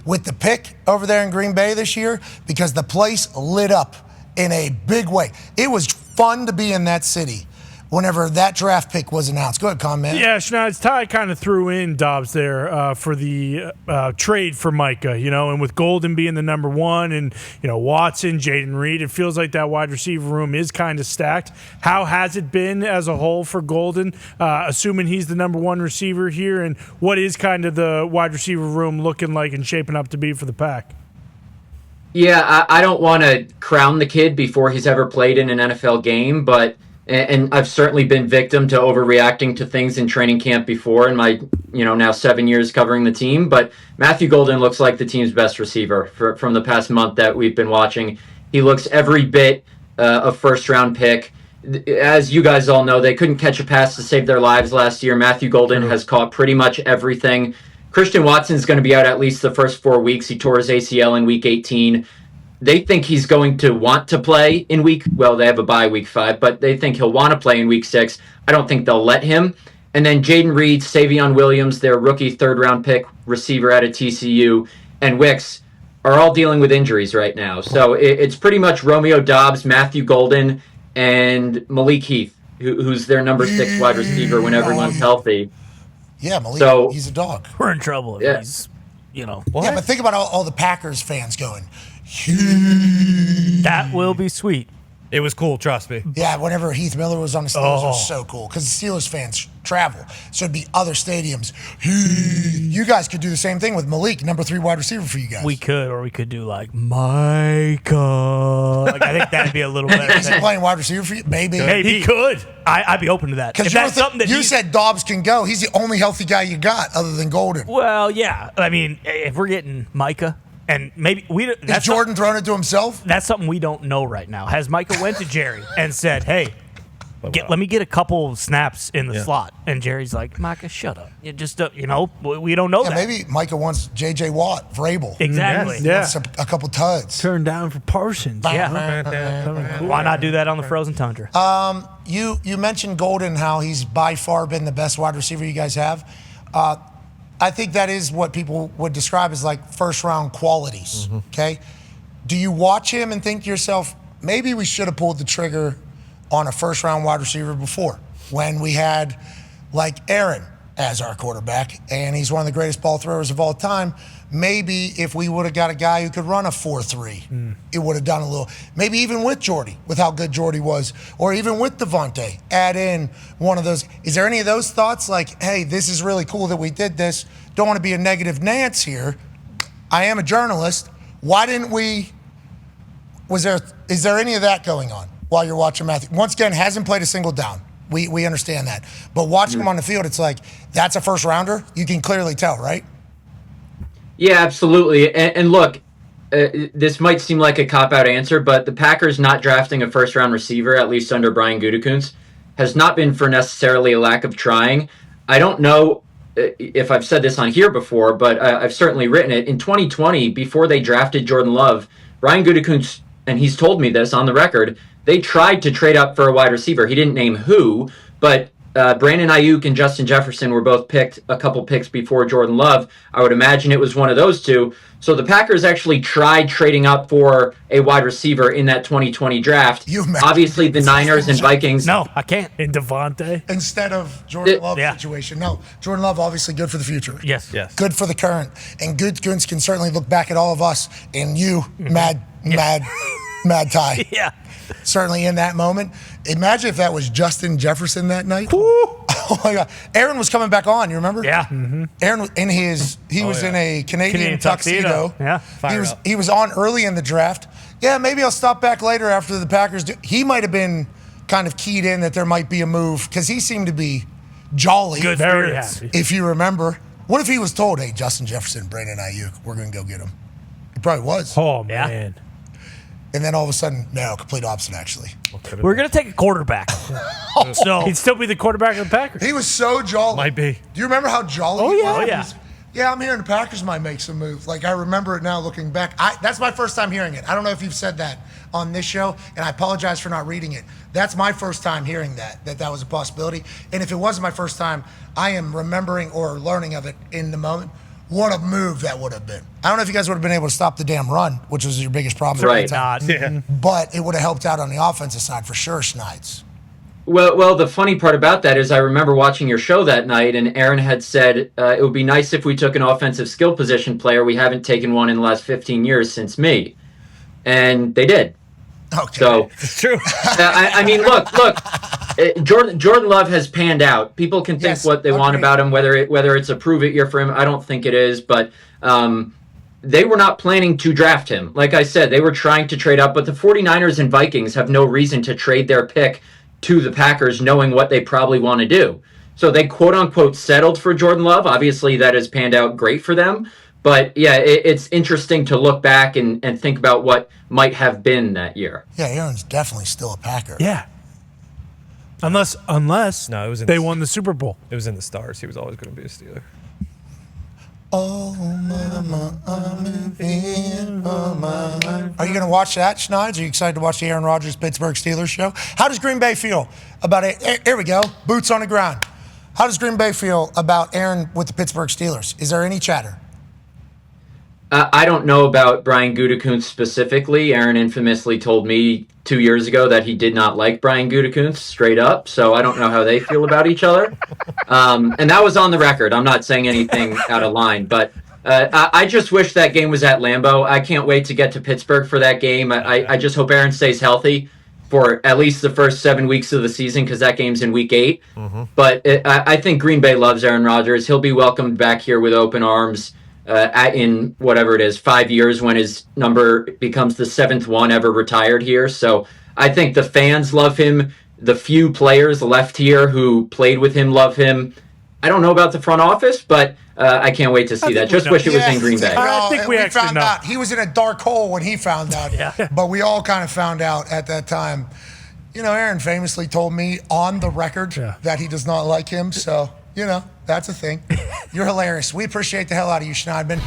with the pick over there in Green Bay this year because the place lit up in a big way. It was fun to be in that city whenever that draft pick was announced. Go ahead, Con, man. Yeah, Schneid's Ty kind of threw in Dobbs there for the trade for Micah, and with Golden being the number one and, Watson, Jaden Reed, it feels like that wide receiver room is kind of stacked. How has it been as a whole for Golden, assuming he's the number one receiver here, and what is kind of the wide receiver room looking like and shaping up to be for the Pack? Yeah, I don't want to crown the kid before he's ever played in an NFL game, and I've certainly been victim to overreacting to things in training camp before in my, now 7 years covering the team. But Matthew Golden looks like the team's best receiver from the past month that we've been watching. He looks every bit a first-round pick. As you guys all know, they couldn't catch a pass to save their lives last year. Matthew Golden has caught pretty much everything. Christian Watson's going to be out at least the first 4 weeks. He tore his ACL in Week 18. They think he's going to want to play in they have a bye Week 5, but they think he'll want to play in Week 6. I don't think they'll let him. And then Jaden Reed, Savion Williams, their rookie third-round pick receiver out of TCU, and Wicks are all dealing with injuries right now. So it's pretty much Romeo Dobbs, Matthew Golden, and Malik Heath, who's their number 6 wide receiver when everyone's healthy. Yeah, Malik, he's a dog. We're in trouble. Yeah. He's, Yeah, but think about all the Packers fans going, that will be sweet. It was cool, trust me. Yeah, whenever Heath Miller was on the Steelers, it was so cool because the Steelers fans travel. So it'd be other stadiums. You guys could do the same thing with Malik, number 3 wide receiver for you guys. We could do like Micah. I think that'd be a little better. Is he playing wide receiver for you? Maybe. He could. I'd be open to that. Because that's something that you said Dobbs can go. He's the only healthy guy you got other than Golden. Well, yeah. I mean, if we're getting Micah, and maybe is Jordan throwing it to himself? That's something we don't know right now. Has Micah went to Jerry and said, "Hey, let me get a couple snaps in the slot," and Jerry's like, "Micah, shut up. You just we don't know that." Maybe Micah wants J.J. Watt, Vrabel. Exactly. Yes. A couple tuds. Turned down for Parsons. Yeah. Why not do that on the frozen tundra? You mentioned Golden, how he's by far been the best wide receiver you guys have. I think that is what people would describe as like first-round qualities, okay? Do you watch him and think to yourself, maybe we should have pulled the trigger on a first-round wide receiver before when we had like Aaron as our quarterback and he's one of the greatest ball throwers of all time? Maybe if we would have got a guy who could run a 4.3, it would have done a little. Maybe even with Jordy, with how good Jordy was, or even with Devontae, add in one of those. Is there any of those thoughts like, hey, this is really cool that we did this. Don't want to be a negative Nance here. I am a journalist. Why didn't we? Is there any of that going on while you're watching Matthew? Once again, hasn't played a single down. We understand that. But watching him on the field, it's like, that's a first rounder. You can clearly tell, right? Yeah, absolutely. And look, this might seem like a cop-out answer, but the Packers not drafting a first-round receiver, at least under Brian Gutekunst, has not been for necessarily a lack of trying. I don't know if I've said this on here before, but I've certainly written it. In 2020, before they drafted Jordan Love, Brian Gutekunst, and he's told me this on the record, they tried to trade up for a wide receiver. He didn't name who, but Brandon Ayuk and Justin Jefferson were both picked a couple picks before Jordan Love. I would imagine it was one of those two. So the Packers actually tried trading up for a wide receiver in that 2020 draft. Obviously, the Niners and Vikings. No, I can't. And Devontae. Instead of Jordan Love situation. No, Jordan Love obviously good for the future. Yes. Good for the current. And Gutekunst can certainly look back at all of us and you, Mad Ty. Yeah. Certainly in that moment. Imagine if that was Justin Jefferson that night. Oh my God. Aaron was coming back on, you remember? Yeah. Aaron was in a Canadian tuxedo. Yeah. He was on early in the draft. Yeah, maybe I'll stop back later after the Packers do. He might have been kind of keyed in that there might be a move because he seemed to be jolly. Good, very happy. If you remember. What if he was told, hey, Justin Jefferson, Brandon Ayuk, we're going to go get him? He probably was. Oh, man. And then all of a sudden, no, complete opposite, actually. We're going to take a quarterback. So he'd still be the quarterback of the Packers. He was so jolly. Might be. Do you remember how jolly he was? Oh, yeah. Yeah, I'm hearing the Packers might make some moves. Like, I remember it now looking back. That's my first time hearing it. I don't know if you've said that on this show, and I apologize for not reading it. That's my first time hearing that was a possibility. And if it wasn't my first time, I am remembering or learning of it in the moment. What a move that would have been. I don't know if you guys would have been able to stop the damn run, which was your biggest problem. Right. At the time. Not. But it would have helped out on the offensive side for sure, Schneid's. Well, the funny part about that is I remember watching your show that night, and Aaron had said it would be nice if we took an offensive skill position player. We haven't taken one in the last 15 years since me. And they did. Okay. So It's true. I mean, look. Jordan Love has panned out. People can think Yes, what they want agreed. about him, whether it's a prove it year for him. I don't think it is, but they were not planning to draft him. Like I said, they were trying to trade up, but the 49ers and Vikings have no reason to trade their pick to the Packers, knowing what they probably want to do. So they quote unquote settled for Jordan Love. Obviously, that has panned out great for them. But yeah, it's interesting to look back and think about what might have been that year. Yeah, Aaron's definitely still a Packer. Yeah. Unless No, it was in they the- won the Super Bowl. It was in the stars. He was always going to be a Steeler. Oh, mama, I'm in for my life. Are you going to watch that, Schneids? Are you excited to watch the Aaron Rodgers Pittsburgh Steelers show? How does Green Bay feel about it? Here we go. Boots on the ground. How does Green Bay feel about Aaron with the Pittsburgh Steelers? Is there any chatter? I don't know about Brian Gutekunst specifically. Aaron infamously told me 2 years ago that he did not like Brian Gutekunst straight up, so I don't know how they feel about each other. And that was on the record. I'm not saying anything out of line, but I just wish that game was at Lambeau. I can't wait to get to Pittsburgh for that game. I just hope Aaron stays healthy for at least the first 7 weeks of the season, because that game's in week 8. But I think Green Bay loves Aaron Rodgers. He'll be welcomed back here with open arms. In whatever it is, 5 years, when his number becomes the 7th one ever retired here. So I think the fans love him. The few players left here who played with him love him. I don't know about the front office, but I can't wait to see that. Just wish it was in Green Bay. I think we actually found know. out. He was in a dark hole when he found out. But we all kind of found out at that time. You know, Aaron famously told me on the record that he does not like him. So, you know, that's a thing. You're hilarious. We appreciate the hell out of you, Schneidman.